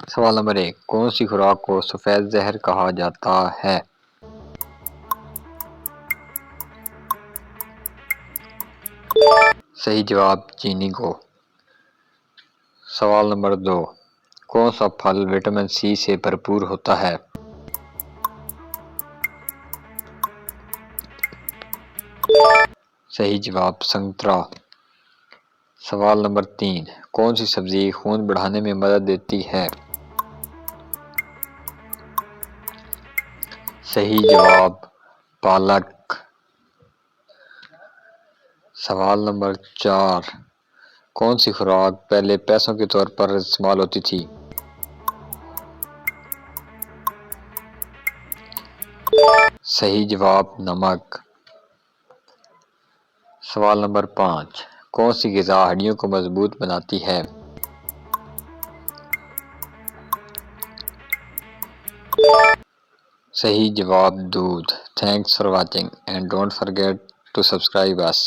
سوال نمبر 1، کون سی خوراک کو سفید زہر کہا جاتا ہے؟ صحیح جواب چینی کو۔ سوال نمبر 2، کون سا پھل وٹامن سی سے بھرپور ہوتا ہے؟ صحیح جواب سنترا۔ سوال نمبر 3، کون سی سبزی خون بڑھانے میں مدد دیتی ہے؟ صحیح جواب پالک۔ سوال نمبر 4، کون سی خوراک پہلے پیسوں کے طور پر استعمال ہوتی تھی؟ صحیح جواب نمک۔ سوال نمبر 5، کون سی غذا ہڈیوں کو مضبوط بناتی ہے؟ صحیح جواب دودھ۔ Thanks for watching and don't forget to subscribe us.